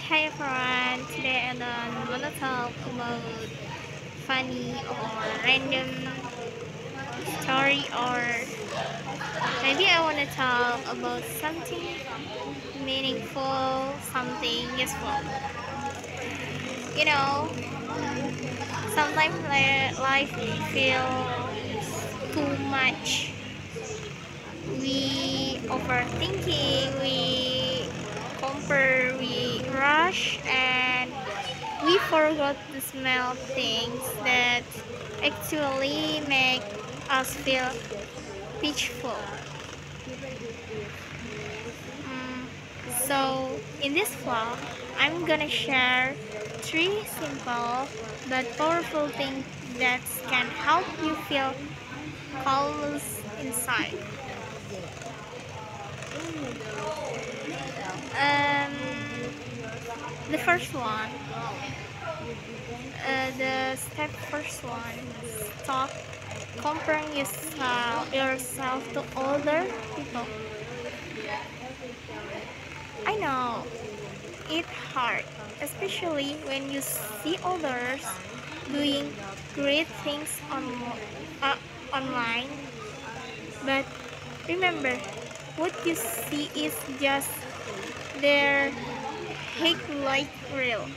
Hi everyone, today I don't want to talk about funny or random story, or maybe I want to talk about something meaningful, something useful. You know, sometimes life feels too much. We overthinking, we compare, we rush, and we forgot to smell things that actually make us feel peaceful. Mm, so, in this vlog, I'm gonna share three simple but powerful things that can help you feel calmness inside. Um, the first one, the step first one, stop comparing yourself to other people. I know it's hard, especially when you see others doing great things uh, online. But remember, what you see is just their highlight reel,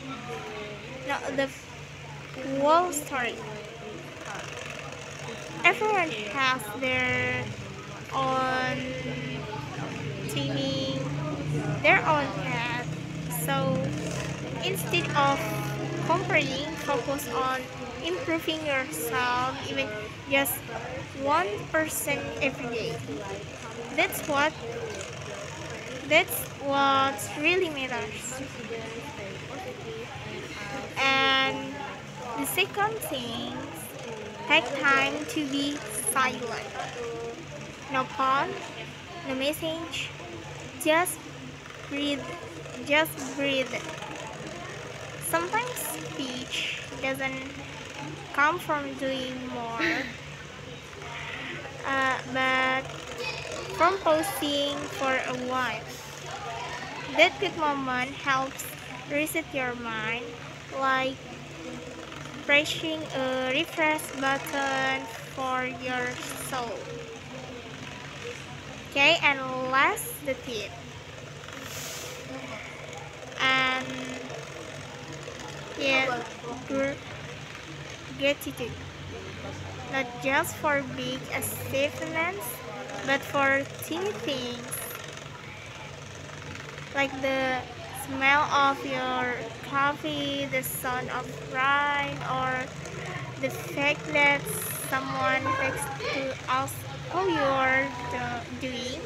not the whole story. Everyone has their own timing, their own path. So instead of comparing, focus on improving yourself, even just 1% every day. That's what that's what really matters. And the second thing, take time to be silent. No call, no message, just breathe. Just breathe. Sometimes speech doesn't come from doing more, but from pausing for a while. That quick moment helps reset your mind, like pressing a refresh button for your soul. Okay, and last the tip. And yeah, gratitude. Not just for big achievements, but for teeny things like the smell of your coffee, the sound of rain, or the fact that someone texts to ask how you're doing.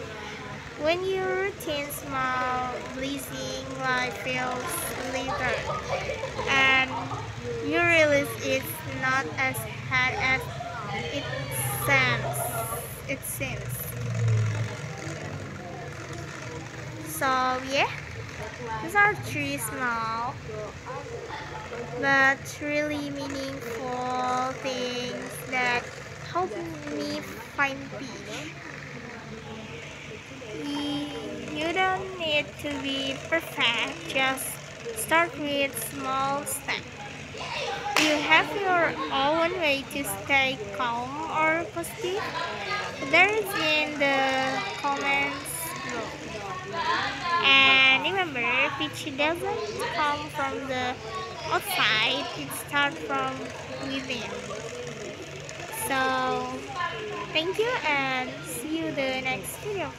When your routine small blazing life feels lighter, and you realize it's not as hard as it seems. It seems. So yeah, these are three small but really meaningful things that help me find peace. You don't need to be perfect, just start with small steps. You have your own way to stay calm or positive. There is in the comments below. And remember, peach doesn't come from the outside, it starts from within. So, thank you and see you the next video.